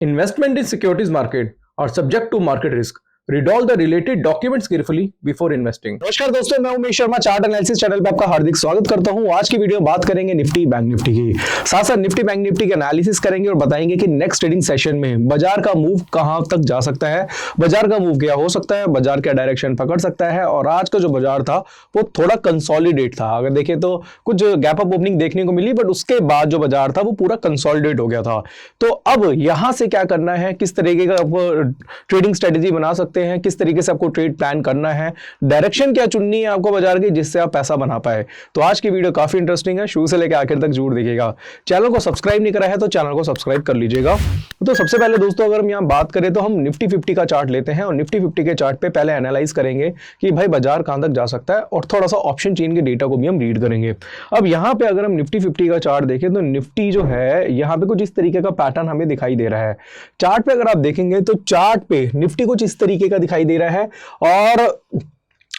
Investment in securities market are subject to market risk. Read all the related documents carefully before investing. नमस्कार दोस्तों, मैं Umesh Sharma chart analysis channel पे आपका हार्दिक स्वागत करता हूं। आज की वीडियो बात करेंगे निफ्टी बैंक निफ्टी की, साथ साथ निफ्टी बैंक निफ्टी के एनालिसिस करेंगे और बताएंगे कि नेक्स्ट ट्रेडिंग सेशन में बाजार का मूव कहां तक जा सकता है, बाजार का मूव क्या हो सकता है, बाजार क्या डायरेक्शन पकड़ सकता है। और आज का जो बाजार था वो थोड़ा कंसोलिडेट था। अगर देखें तो कुछ गैप अप ओपनिंग देखने को मिली, बट उसके बाद जो बाजार था वो पूरा कंसोलिडेट हो गया था। तो अब यहां से क्या करना है, किस तरीके का ट्रेडिंग स्ट्रेटेजी बना सकते हैं, किस तरीके से आपको ट्रेड प्लान करना है, डायरेक्शन क्या चुननी है आपको बाजार की जिससे आप पैसा बना पाए। तो आज की वीडियो काफी इंटरेस्टिंग है, शुरू से लेकर आखिर तक जरूर देखिएगा। चैनल को सब्सक्राइब नहीं करा है तो चैनल को सब्सक्राइब कर लीजिएगा। तो सबसे पहले दोस्तों अगर हम यहाँ बात करें तो हम निफ्टी 50 का चार्ट लेते हैं और निफ्टी 50 के चार्ट पे पहले एनालाइज करेंगे कि भाई बाजार कहां तक जा सकता है और थोड़ा सा ऑप्शन चेन के डेटा को भी हम रीड करेंगे। अब यहाँ पे अगर हम निफ्टी 50 का चार्ट देखें तो निफ्टी जो है यहाँ पे कुछ इस तरीके का पैटर्न हमें दिखाई दे रहा है। चार्ट पे अगर आप देखेंगे तो चार्ट पे निफ्टी कुछ इस तरीके का दिखाई दे रहा है। और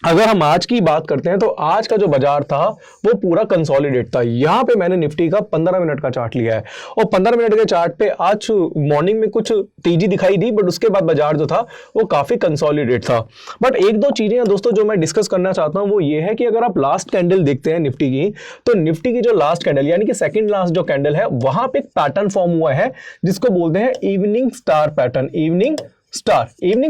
अगर हम आज की बात करते हैं तो आज का जो बाजार था वो पूरा कंसोलिडेट था। यहां पे मैंने निफ्टी का 15 मिनट का चार्ट लिया है और 15 मिनट के चार्ट पे आज मॉर्निंग में कुछ तेजी दिखाई दी, बट उसके बाद बाजार जो था वो काफी कंसोलिडेट था। बट एक दो चीजें दोस्तों जो मैं डिस्कस करना चाहता हूं वो ये है कि अगर आप लास्ट कैंडल देखते हैं निफ्टी की, तो निफ्टी की जो लास्ट कैंडल यानी कि सेकेंड लास्ट जो कैंडल है वहां पे एक पैटर्न फॉर्म हुआ है जिसको बोलते हैं evening star pattern. Evening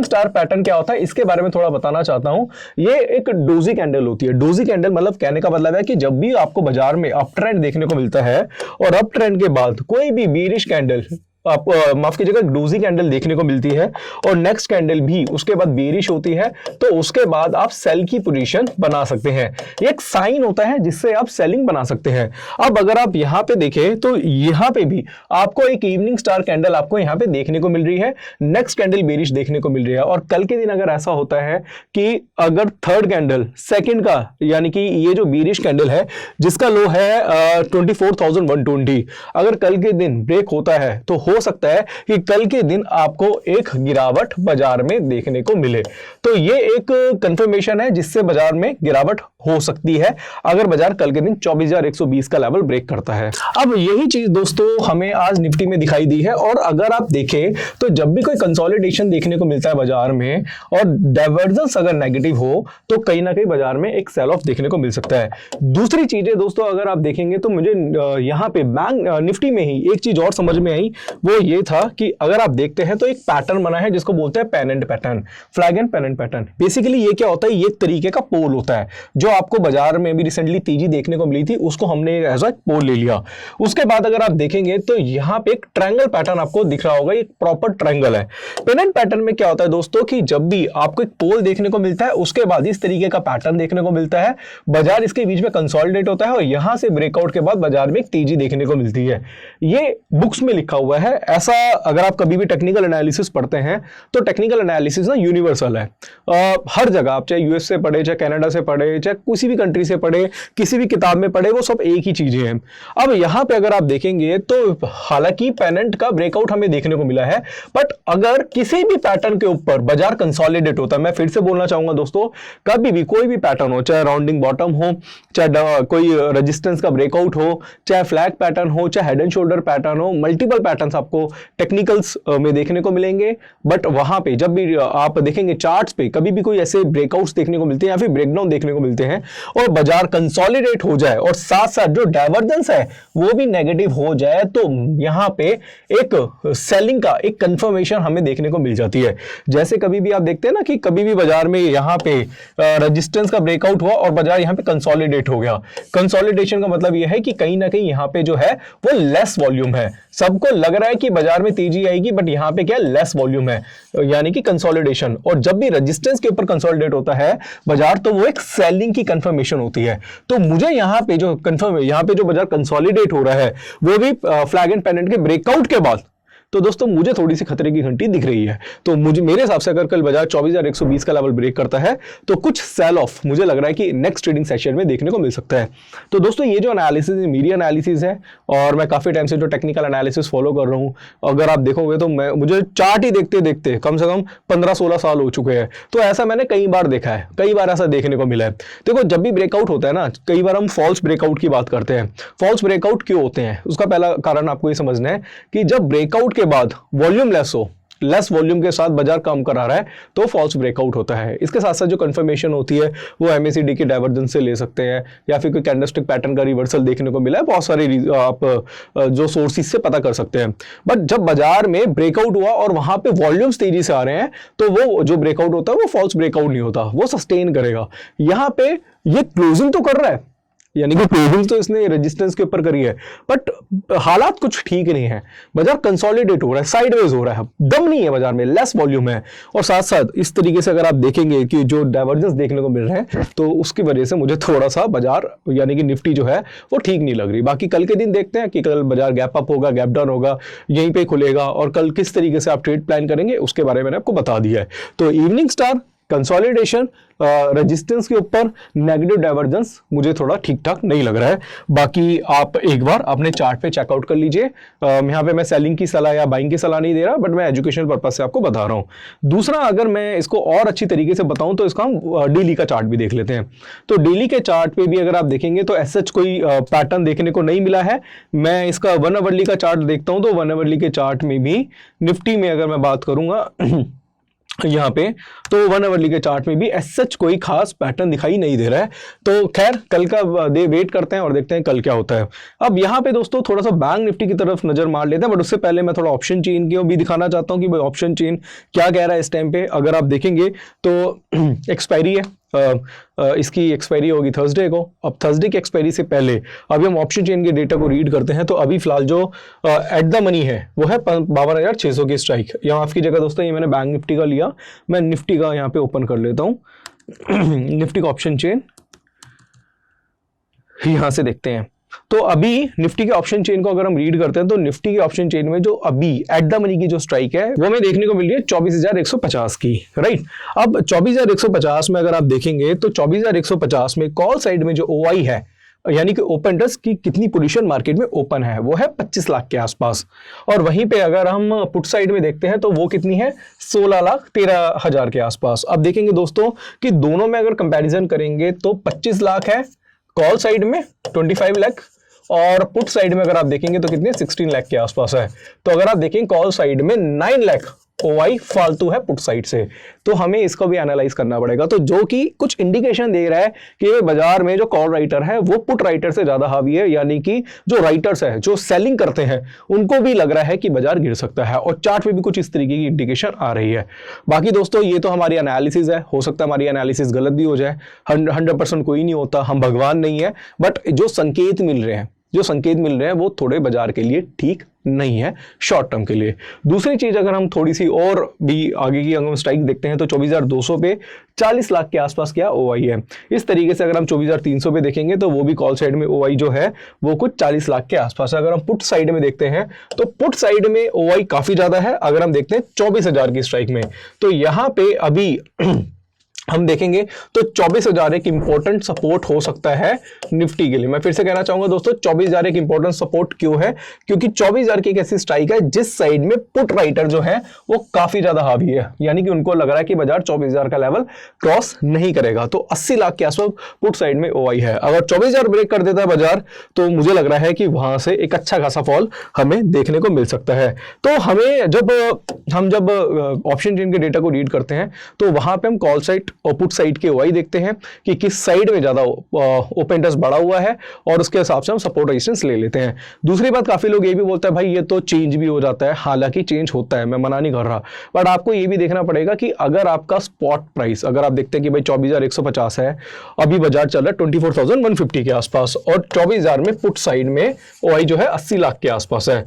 star pattern क्या होता है इसके बारे में थोड़ा बताना चाहता हूं। ये एक डोजी कैंडल होती है। डोजी कैंडल मतलब कहने का मतलब है कि जब भी आपको बाजार में अप ट्रेंड देखने को मिलता है और अप ट्रेंड के बाद कोई भी बीरिश कैंडल, आप माफ कीजिएगा, डोजी कैंडल देखने को मिलती है और नेक्स्ट कैंडल भी उसके बाद बेरिश होती है, तो उसके बाद आप सेल की पोजीशन बना सकते हैं। ये एक साइन होता है जिससे आप सेलिंग बना सकते हैं। अब अगर आप यहां पे देखें तो यहां पे भी आपको एक इवनिंग स्टार कैंडल आपको यहां पे देखने को मिल रही है, नेक्स्ट कैंडल बेरिश देखने को मिल रही है। और कल के दिन अगर ऐसा होता है कि अगर थर्ड कैंडल सेकेंड का यानी कि ये जो बेरिश कैंडल है जिसका लो है 24,120, अगर कल के दिन ब्रेक होता है तो हो सकता है कि कल के दिन आपको एक गिरावट बाजार में देखने को मिले। तो ये एक कंफर्मेशन है जिससे बाजार में गिरावट हो सकती है अगर बाजार कल के दिन 24,120 का लेवल ब्रेक करता है। अब यही चीज दोस्तों हमें आज निफ्टी में दिखाई दी है। और अगर आप देखें तो जब भी कोई कंसोलिडेशन देखने को मिलता है बाजार में और डाइवर्जेंस अगर नेगेटिव हो तो कहीं ना कहीं बाजार में एक सेल ऑफ देखने को मिल सकता है। दूसरी चीजें दोस्तों अगर आप देखेंगे तो मुझे यहां पे बैंक निफ्टी में ही एक चीज और समझ में आई, वो ये था कि अगर आप देखते हैं तो एक पैटर्न बना है जिसको बोलते हैं pennant pattern, flag and pennant pattern. Basically ये क्या होता है, ये तरीके का पोल होता है जो आपको बाजार में भी रिसेंटली तेजी देखने को मिली थी, उसको हमने एज अ पोल ले लिया। उसके बाद अगर आप देखेंगे तो यहां पे एक ट्रायंगल पैटर्न आपको दिख रहा होगा, एक प्रॉपर ट्रायंगल है। पेनेंट पैटर्न में क्या होता है दोस्तों कि जब भी आपको एक पोल देखने को मिलता है उसके बाद इस तरीके का पैटर्न देखने को मिलता है, बाजार इसके बीच में कंसोलिडेट होता है और यहां से ब्रेकआउट के बाद बाजार में एक तेजी देखने को मिलती है। ये बुक्स में लिखा हुआ है। ऐसा अगर आप कभी भी टेक्निकल एनालिसिस पढ़ते हैं तो टेक्निकल एनालिसिस ना यूनिवर्सल है। हर जगह आप चाहे यूएस से पढ़े, चाहे कनाडा से पढ़े, चाहे किसी भी कंट्री से पढ़े, किसी भी किताब में पढ़े, वो सब एक ही चीजें हैं। अब यहां पे अगर आप देखेंगे तो हालांकि पेनेंट का ब्रेकआउट हमें देखने को मिला है, बट अगर किसी भी पैटर्न के ऊपर बाजार कंसोलिडेट होता है, मैं फिर से बोलना चाहूंगा दोस्तों, कभी भी कोई भी पैटर्न हो, चाहे राउंडिंग बॉटम हो, चाहे कोई रेजिस्टेंस का ब्रेकआउट हो, चाहे फ्लैग पैटर्न हो, चाहे हेड एंड शोल्डर पैटर्न हो, मल्टीपल पैटर्न्स आपको टेक्निकल्स में देखने को मिलेंगे। बट वहां पे जब भी आप देखेंगे चार्ट्स पे कभी भी कोई ऐसे ब्रेकआउट्स देखने को मिलते हैं या फिर ब्रेकडाउन देखने को मिलते हैं और बाजार कंसोलिडेट हो जाए और साथ साथ जो डाइवर्जेंस है वो भी नेगेटिव हो जाए, तो यहां पे एक सेलिंग का एक कंफर्मेशन हमें देखने को मिल जाती है। जैसे कभी भी आप देखते हैं ना कि कभी भी बाजार में यहां पे रेजिस्टेंस का ब्रेकआउट हुआ और बाजार यहां पे कंसोलिडेट हो गया। कंसोलिडेशन का मतलब यह है कि कहीं ना कहीं यहां पे जो है वो लेस वॉल्यूम है। सबको लग रहा है कि बाजार में तेजी आएगी, बट यहां पे क्या लेस वॉल्यूम है यानी कि कंसोलिडेशन। और जब भी रेजिस्टेंस के ऊपर कंसोलिडेट होता है बाजार तो वो एक सेलिंग की कंफर्मेशन होती है। तो मुझे यहां पे जो बाजार कंसोलिडेट हो रहा है वो भी फ्लैग एंड पेनेंट के ब्रेकआउट के बाद, तो दोस्तों मुझे थोड़ी सी खतरे की घंटी दिख रही है। तो मेरे हिसाब से अगर कल बाजार 24,120 का लेवल ब्रेक करता है तो कुछ सेल ऑफ मुझे लग रहा है कि नेक्स्ट ट्रेडिंग सेशन में देखने को मिल सकता है। तो दोस्तों ये जो एनालिसिस है मेरी एनालिसिस है और मैं काफी टाइम से जो टेक्निकल एनालिसिस फॉलो कर रहा हूँ। अगर आप देखोगे तो मुझे चार्ट ही देखते देखते कम से कम 15-16 साल हो चुके हैं। तो ऐसा मैंने कई बार देखा है, कई बार ऐसा देखने को मिला है। देखो जब भी ब्रेकआउट होता है ना, कई बार हम फॉल्स ब्रेकआउट की बात करते हैं। फॉल्स ब्रेकआउट क्यों होते हैं उसका पहला कारण आपको ये समझना है कि जब ब्रेकआउट उसके बाद वॉल्यूम लेस वॉल्यूम के साथ बाजार काम करा रहा है तो फॉल्स ब्रेकआउट होता है। इसके साथ साथ जो कंफर्मेशन होती है वो MACD के डाइवर्जेंस से ले सकते हैं या फिर कोई कैंडलस्टिक पैटर्न का रिवर्सल देखने को मिला है, बहुत सारे आप जो सोर्सेस से पता कर सकते हैं। बट जब बाजार में ब्रेकआउट हुआ और वहां पे वॉल्यूम्स तेजी से आ रहे हैं तो वो जो ब्रेकआउट होता है वो फॉल्स ब्रेकआउट नहीं होता, वो सस्टेन करेगा। यहां पे ये क्लोजिंग तो कर रहा है, यानी कि क्लोजिंग तो इसने रेजिस्टेंस के ऊपर करी है, बट हालात कुछ ठीक नहीं है। बाजार कंसोलिडेट हो रहा है, साइडवेज हो रहा है, दम नहीं है बाजार में, लेस वॉल्यूम है। और साथ साथ इस तरीके से अगर आप देखेंगे कि जो डाइवर्जेंस देखने को मिल रहे हैं तो उसकी वजह से मुझे थोड़ा सा बाजार यानी कि निफ्टी जो है वो ठीक नहीं लग रही। बाकी कल के दिन देखते हैं कि कल बाजार गैप अप होगा, गैप डाउन होगा, यहीं पे खुलेगा, और कल किस तरीके से आप ट्रेड प्लान करेंगे उसके बारे में मैंने आपको बता दिया है। तो इवनिंग स्टार, कंसोलिडेशन, रेजिस्टेंस के ऊपर नेगेटिव डाइवर्जेंस मुझे थोड़ा ठीक ठाक नहीं लग रहा है। बाकी आप एक बार अपने चार्ट पे चेकआउट कर लीजिए। यहाँ पे मैं सेलिंग की सलाह या बाइंग की सलाह नहीं दे रहा, बट मैं एजुकेशनल पर्पज से आपको बता रहा हूँ। दूसरा, अगर मैं इसको और अच्छी तरीके से बताऊं तो इसका हम डेली का चार्ट भी देख लेते हैं। तो डेली के चार्ट पे भी अगर आप देखेंगे तो ऐसा कोई पैटर्न देखने को नहीं मिला है। मैं इसका 1 आवरली का चार्ट देखता हूं तो 1 आवरली के चार्ट में भी निफ्टी में अगर मैं बात करूंगा यहाँ पे तो 1 आवरली के चार्ट में भी सच कोई खास पैटर्न दिखाई नहीं दे रहा है। तो खैर कल का वेट करते हैं और देखते हैं कल क्या होता है। अब यहाँ पे दोस्तों थोड़ा सा बैंक निफ्टी की तरफ नजर मार लेते हैं, बट उससे पहले मैं थोड़ा ऑप्शन चेन की भी दिखाना चाहता हूँ कि भाई ऑप्शन चेन क्या कह रहा है इस टाइम पे। अगर आप देखेंगे तो एक्सपायरी है, इसकी एक्सपायरी होगी थर्सडे को। अब थर्सडे की एक्सपायरी से पहले अभी हम ऑप्शन चेन के डेटा को रीड करते हैं। तो अभी फिलहाल जो एट द मनी है वो है 52,600 की स्ट्राइक। यहाँ माफ कीजिएगा दोस्तों, ये मैंने बैंक निफ्टी का लिया, मैं निफ्टी का यहाँ पे ओपन कर लेता हूँ। निफ्टी का ऑप्शन चेन यहां से देखते हैं। तो अभी निफ्टी के ऑप्शन चेन को अगर हम रीड करते हैं तो निफ्टी के ऑप्शन चेन में जो अभी एट द मनी की जो स्ट्राइक है वो हमें देखने को मिल रही है 24,150 की, राइट। अब 24,150 में अगर आप देखेंगे तो 24,150 में कॉल साइड में जो OI है यानी कि ओपन इंटरेस्ट की कितनी पोजीशन मार्केट में ओपन है वो है 25 लाख के आसपास। और वहीं पे अगर हम पुट साइड में देखते हैं तो वो कितनी है 16,13,000 के आसपास। अब देखेंगे दोस्तों कि दोनों में अगर कंपैरिजन करेंगे तो 25 लाख है कॉल साइड में, 25 लाख, और पुट साइड में अगर आप देखेंगे तो कितने 16 लाख के आसपास है। तो अगर आप देखें कॉल साइड में 9 लाख OI फालतू है पुट साइड से, तो हमें इसको भी एनालाइज करना पड़ेगा। तो जो कि कुछ इंडिकेशन दे रहा है कि बाजार में जो कॉल राइटर है वो पुट राइटर से ज्यादा हावी है, यानी कि जो राइटर्स है जो सेलिंग करते हैं उनको भी लग रहा है कि बाजार गिर सकता है, और चार्ट पे भी कुछ इस तरीके की इंडिकेशन आ रही है। बाकी दोस्तों ये तो हमारी एनालिसिस है, हो सकता है हमारी एनालिसिस गलत भी हो जाए, 100% कोई नहीं होता, हम भगवान नहीं है। बट जो संकेत मिल रहे हैं वो थोड़े बाजार के लिए ठीक नहीं है शॉर्ट टर्म के लिए। दूसरी चीज अगर हम थोड़ी सी और भी आगे की अगर हम स्ट्राइक देखते हैं तो 24,200 पे 40 लाख के आसपास क्या OI है। इस तरीके से अगर हम 24,300 पे देखेंगे तो वो भी कॉल साइड में OI जो है वो कुछ 40 लाख के आसपास है। अगर हम पुट साइड में देखते हैं तो पुट साइड में OI काफी ज्यादा है। अगर हम देखते हैं 24,000 की स्ट्राइक में तो यहाँ पे अभी हम देखेंगे तो 24,000 एक इंपॉर्टेंट सपोर्ट हो सकता है निफ्टी के लिए। मैं फिर से कहना चाहूंगा दोस्तों 24,000 एक इंपॉर्टेंट सपोर्ट क्यों है, क्योंकि 24,000 की एक ऐसी स्ट्राइक है जिस साइड में पुट राइटर जो है वो काफी ज्यादा हावी है, यानी कि उनको लग रहा है कि बाजार 24,000 का लेवल क्रॉस नहीं करेगा। तो 80 लाख के आसपास पुट साइड में OI है। अगर 24,000 ब्रेक कर देता है बाजार तो मुझे लग रहा है कि वहां से एक अच्छा खासा फॉल हमें देखने को मिल सकता है। तो हमें जब ऑप्शन चेन के डेटा को रीड करते हैं तो वहां पे हम कॉल साइड और पुट साइड के OI देखते हैं कि किस साइड में ज्यादा ओपन इंटरेस्ट बढ़ा हुआ है, और उसके हिसाब से हम सपोर्ट रेजिस्टेंस ले लेते हैं। दूसरी बात, काफी लोग ये भी बोलते हैं भाई ये तो चेंज भी हो जाता है, हालांकि चेंज होता है, मैं मना नहीं कर रहा, बट आपको ये भी देखना पड़ेगा कि अगर आपका स्पॉट प्राइस अगर आप देखते हैं कि भाई 24,150 है, अभी बाजार चल रहा है 24,150 के आसपास, और 24,000 में पुट साइड में OI जो है 80 लाख के आसपास है।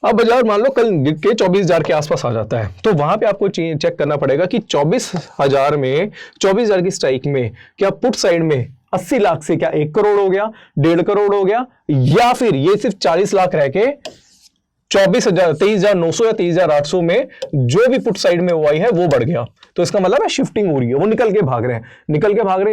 अब बाजार मान लो कल गिर के 24,000 के आसपास आ जाता है, तो वहां पे आपको चेक करना पड़ेगा कि 24,000 की स्ट्राइक में क्या पुट साइड में 80 लाख से क्या 1 करोड़ हो गया, 1.5 करोड़ हो गया, या फिर ये सिर्फ 40 लाख रह के 23,900 या 23,800 में जो भी पुट साइड में OI है वो बढ़ गया। तो इसका मतलब है शिफ्टिंग हो रही है, वो निकल के भाग रहे हैं,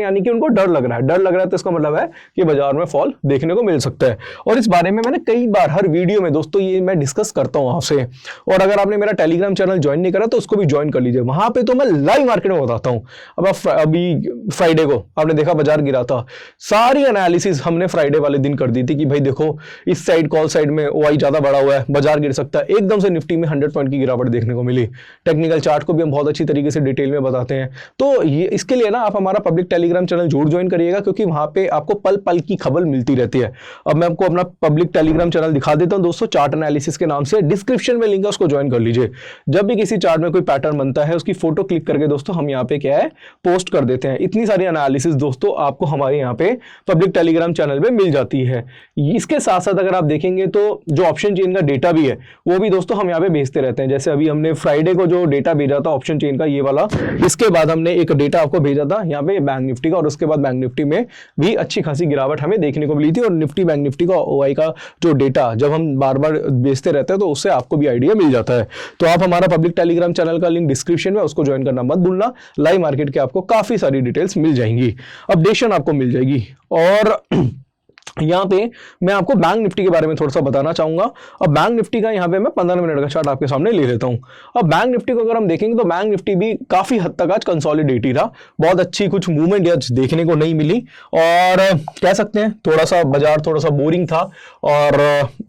यानी कि उनको डर लग रहा है, तो इसका मतलब है कि बाजार में फॉल देखने को मिल सकता है। और इस बारे में मैंने कई बार हर वीडियो में दोस्तों ये मैं डिस्कस करता हूं आपसे, और अगर आपने मेरा टेलीग्राम चैनल ज्वाइन नहीं करा तो उसको भी ज्वाइन कर लीजिए, वहां पे तो मैं लाइव मार्केट में बताता हूं। अब अभी फ्राइडे को आपने देखा बाजार गिरा था, सारी एनालिसिस हमने फ्राइडे वाले दिन कर दी थी कि भाई देखो इस साइड कॉल साइड में OI ज्यादा बढ़ा हुआ है, बाजार गिर सकता है। एकदम से निफ्टी में 100 पॉइंट की गिरावट देखने को मिली। टेक्निकल चार्ट को भी हम बहुत अच्छी तरीके से डिटेल में बताते हैं। तो ये इसके लिए ना आप हमारा पब्लिक टेलीग्राम चैनल जरूर ज्वाइन करिएगा, क्योंकि वहां पे आपको पल पल की खबर मिलती रहती है। अब मैं आपको अपना पब्लिक टेलीग्राम चैनल दिखा देता हूं दोस्तों, चार्ट एनालिसिस के नाम से, डिस्क्रिप्शन में लिंक है, उसको ज्वाइन कर लीजिए। जब भी किसी चार्ट में कोई पैटर्न बनता है उसकी फोटो क्लिक करके दोस्तों हम यहाँ पे क्या है पोस्ट कर देते हैं। इतनी सारी एनालिसिस दोस्तों आपको हमारे यहाँ पे पब्लिक टेलीग्राम चैनल पे मिल जाती है। इसके साथ साथ अगर आप देखेंगे तो जो ऑप्शन चेन का डेटा भी है वो भी दोस्तों हम यहाँ पे भेजते रहते हैं। जैसे अभी हमने फ्राइडे को जो डेटा भेजा था ऑप्शन चेन का, ये वाला, इसके बाद हमने एक डेटा आपको भेजा था यहाँ पे बैंक निफ्टी का, और उसके बाद बैंक निफ्टी में भी अच्छी खासी गिरावट हमें देखने को मिली थी। और निफ्टी बैंक निफ्टी का ओआई का जो डेटा जब हम बार बार भेजते रहते हैं तो उससे आपको भी आइडिया मिल जाता है। तो आप हमारा पब्लिक टेलीग्राम चैनल का लिंक डिस्क्रिप्शन में, उसको ज्वाइन करना मत भूलना। लाइव मार्केट के आपको काफी सारी डिटेल्स मिल जाएंगी, अपडेशन आपको मिल जाएगी। और यहाँ पे मैं आपको बैंक निफ्टी के बारे में थोड़ा सा बताना चाहूंगा। अब बैंक निफ्टी का यहाँ पे मैं 15 मिनट का चार्ट आपके सामने ले लेता हूँ। अब बैंक निफ्टी को अगर हम देखेंगे तो बैंक निफ्टी भी काफी हद तक आज कंसोलिडेट ही रहा, बहुत अच्छी कुछ मूवमेंट आज देखने को नहीं मिली, और कह सकते हैं थोड़ा सा बाजार थोड़ा सा बोरिंग था। और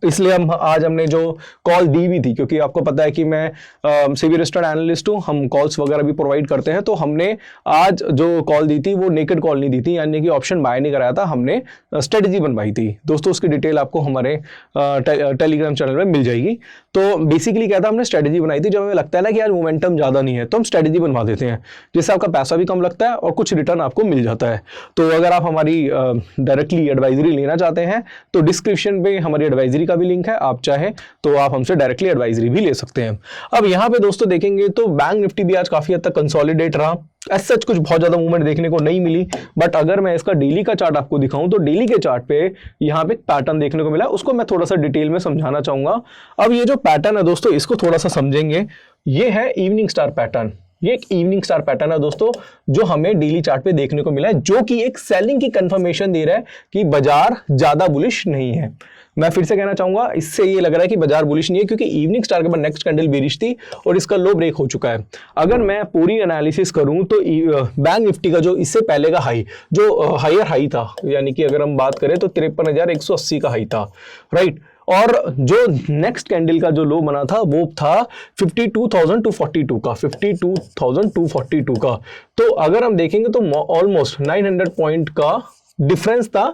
इसलिए हमने जो कॉल दी भी थी, क्योंकि आपको पता है कि मैं सेबी रजिस्टर्ड एनालिस्ट हूँ, हम कॉल्स वगैरह भी प्रोवाइड करते हैं। तो हमने आज जो कॉल दी थी वो नेकेड कॉल नहीं दी थी, यानी कि ऑप्शन बाय नहीं कराया था, हमने स्ट्रेटेजी बनवाई थी दोस्तों। उसकी डिटेल आपको हमारे टेलीग्राम चैनल में मिल जाएगी। तो बेसिकली क्या था, हमने स्ट्रेटेजी बनाई थी। जब हमें लगता है ना कि यार मोमेंटम ज्यादा नहीं है तो हम स्ट्रेटेजी बनवा देते हैं, जिससे आपका पैसा भी कम लगता है और कुछ रिटर्न आपको मिल जाता है। तो अगर आप हमारी डायरेक्टली एडवाइजरी लेना चाहते हैं तो डिस्क्रिप्शन में हमारी एडवाइजरी का भी लिंक है, आप चाहे तो आप हमसे डायरेक्टली एडवाइजरी भी ले सकते हैं। अब यहाँ पे दोस्तों देखेंगे तो बैंक निफ्टी भी आज काफी हद तक कंसोलिडेट रहा, ऐसा सच कुछ बहुत ज्यादा मूवमेंट देखने को नहीं मिली। बट अगर मैं इसका डेली का चार्ट आपको दिखाऊं तो डेली के चार्ट पे यहाँ पे पैटर्न देखने को मिला, उसको मैं थोड़ा सा डिटेल में समझाना चाहूंगा। अब ये जो पैटर्न है दोस्तों इसको थोड़ा सा समझेंगे। ये है इवनिंग स्टार पैटर्न, ये एक इवनिंग स्टार पैटर्न है दोस्तों जो हमें डेली चार्ट पे देखने को मिला है, जो कि एक सेलिंग की कंफर्मेशन दे रहा है कि बाजार ज्यादा बुलिश नहीं है। मैं फिर से कहना चाहूंगा, इससे ये लग रहा है कि बाजार बुलिश नहीं है, क्योंकि इवनिंग स्टार के बाद नेक्स्ट कैंडल बेरिश थी और इसका लो ब्रेक हो चुका है। अगर मैं पूरी एनालिसिस करूं तो बैंक निफ्टी का जो इससे पहले का हाई, जो हायर हाई था, यानी कि अगर हम बात करें तो 53,180 का हाई था, राइट। और जो नेक्स्ट कैंडल का जो लो बना था वो था 52,242 का, 52,242 का। तो अगर हम देखेंगे तो ऑलमोस्ट 900 पॉइंट का डिफरेंस था,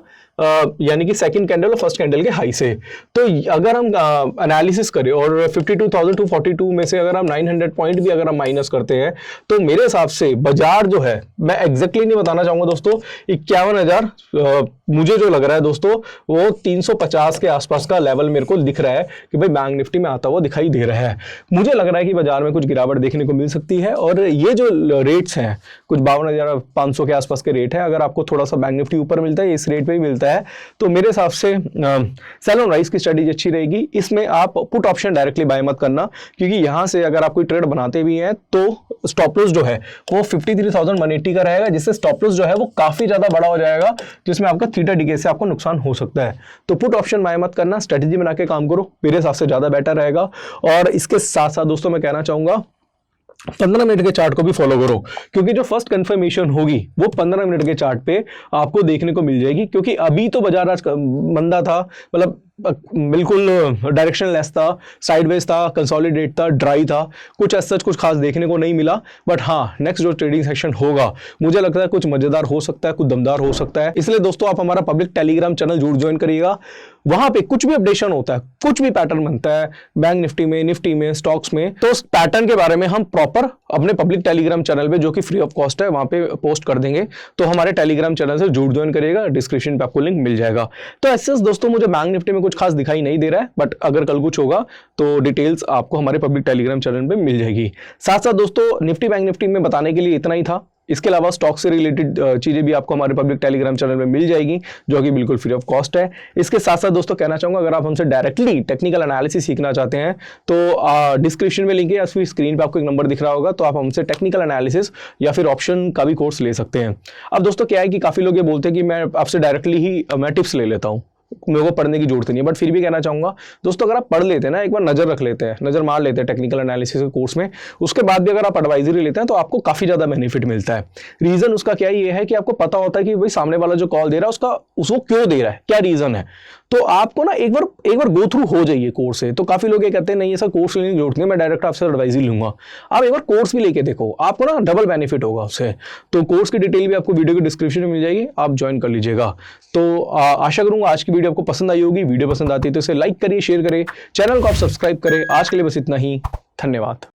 यानी कि सेकंड कैंडल और फर्स्ट कैंडल के हाई से। तो अगर हम एनालिसिस करें और 52,242 में से अगर हम 900 पॉइंट भी अगर हम माइनस करते हैं तो मेरे हिसाब से बाजार जो है, मैं एग्जैक्टली नहीं बताना चाहूंगा दोस्तों, 51,000 मुझे जो लग रहा है दोस्तों वो 350 के आसपास का लेवल मेरे को दिख रहा है कि भाई बैंक निफ्टी में आता हुआ दिखाई दे रहा है। मुझे लग रहा है कि बाजार में कुछ गिरावट देखने को मिल सकती है। और ये जो रेट्स हैं कुछ 52,500 के आसपास के रेट है, अगर आपको थोड़ा सा बैंक निफ्टी ऊपर मिलता है, इस रेट पे भी मिलता है, तो मेरे हिसाब से सेल ऑन राइज की स्ट्रेटेजी अच्छी रहेगी। इसमें आप पुट ऑप्शन डायरेक्टली बाय मत करना, क्योंकि यहां से अगर आप कोई ट्रेड बनाते भी हैं तो स्टॉप लॉस जो है वो 53,180 का रहेगा, जिससे स्टॉप लॉस जो है वो काफी ज्यादा बड़ा हो जाएगा, जिसमें आपका थीटा डीके से आपको नुकसान हो सकता है। तो पुट ऑप्शन बाय मत करना, स्ट्रेटेजी बना के काम करो, मेरे हिसाब से ज्यादा बेटर रहेगा। और इसके साथ साथ दोस्तों मैं कहना चाहूंगा 15 मिनट के चार्ट को भी फॉलो करो, क्योंकि जो फर्स्ट कंफर्मेशन होगी वो 15 मिनट के चार्ट पे आपको देखने को मिल जाएगी। क्योंकि अभी तो बाजार आज मंदा था, मतलब बिल्कुल डायरेक्शन लेस था, साइडवेज था, कंसोलिडेट था, ड्राई था, कुछ ऐसा कुछ खास देखने को नहीं मिला। बट हाँ, नेक्स्ट जो ट्रेडिंग सेशन होगा मुझे लगता है कुछ मजेदार हो सकता है, कुछ दमदार हो सकता है। इसलिए दोस्तों आप हमारा पब्लिक टेलीग्राम चैनल जरूर ज्वाइन करिएगा। वहां पे कुछ भी अपडेशन होता है, कुछ भी पैटर्न बनता है बैंक निफ्टी में, स्टॉक्स में, तो उस पैटर्न के बारे में हम प्रॉपर अपने पब्लिक टेलीग्राम चैनल पे, जो कि फ्री ऑफ कॉस्ट है, वहां पे पोस्ट कर देंगे। तो हमारे टेलीग्राम चैनल से जरूर ज्वाइन करिएगा, डिस्क्रिप्शन पे आपको लिंक मिल जाएगा। तो ऐसे दोस्तों मुझे बैंक निफ्टी में कुछ खास दिखाई नहीं दे रहा है, बट अगर कल कुछ होगा तो डिटेल्स आपको हमारे पब्लिक टेलीग्राम चैनल पे मिल जाएगी। साथ साथ दोस्तों निफ्टी बैंक निफ्टी में बताने के लिए इतना ही था। इसके अलावा स्टॉक से रिलेटेड चीजें भी आपको हमारे पब्लिक टेलीग्राम चैनल में मिल जाएगी, जो कि बिल्कुल फ्री ऑफ कॉस्ट है। इसके साथ साथ दोस्तों कहना चाहूंगा, अगर आप हमसे डायरेक्टली टेक्निकल एनालिसिस सीखना चाहते हैं तो डिस्क्रिप्शन में लिंक है या फिर स्क्रीन पे आपको एक नंबर दिख रहा होगा, तो आप हमसे टेक्निकल एनालिसिस या फिर ऑप्शन का भी कोर्स ले सकते हैं। अब दोस्तों क्या है कि काफी लोग ये बोलते हैं कि मैं आपसे डायरेक्टली ही मैं टिप्स ले लेता हूँ, मेरे को पढ़ने की जरूरत नहीं है। बट फिर भी कहना चाहूंगा दोस्तों, अगर आप पढ़ लेते हैं ना, एक बार नजर रख लेते हैं, नजर मार लेते हैं टेक्निकल एनालिसिस के कोर्स में, उसके बाद भी अगर आप एडवाइजरी लेते हैं तो आपको काफी ज्यादा बेनिफिट मिलता है। रीजन उसका क्या ये है कि आपको पता होता है कि भाई सामने वाला जो कॉल दे रहा है उसको क्यों दे रहा है, क्या रीजन है। तो आपको ना एक बार गो थ्रू हो जाइए कोर्स से। तो काफी लोग ये कहते हैं नहीं ऐसा कोर्स लेने की जरूरत नहीं, मैं डायरेक्ट आपसे एडवाइजरी लूंगा। आप एक बार कोर्स भी लेके देखो, आपको ना डबल बेनिफिट होगा उससे। तो कोर्स की डिटेल भी आपको वीडियो के डिस्क्रिप्शन में मिल जाएगी, आप ज्वाइन कर लीजिएगा। तो आशा करूंगा आज की वीडियो आपको पसंद आई होगी। वीडियो पसंद आती है तो इसे लाइक करिए, शेयर करिए, चैनल को आप सब्सक्राइब करें। आज के लिए बस इतना ही, धन्यवाद।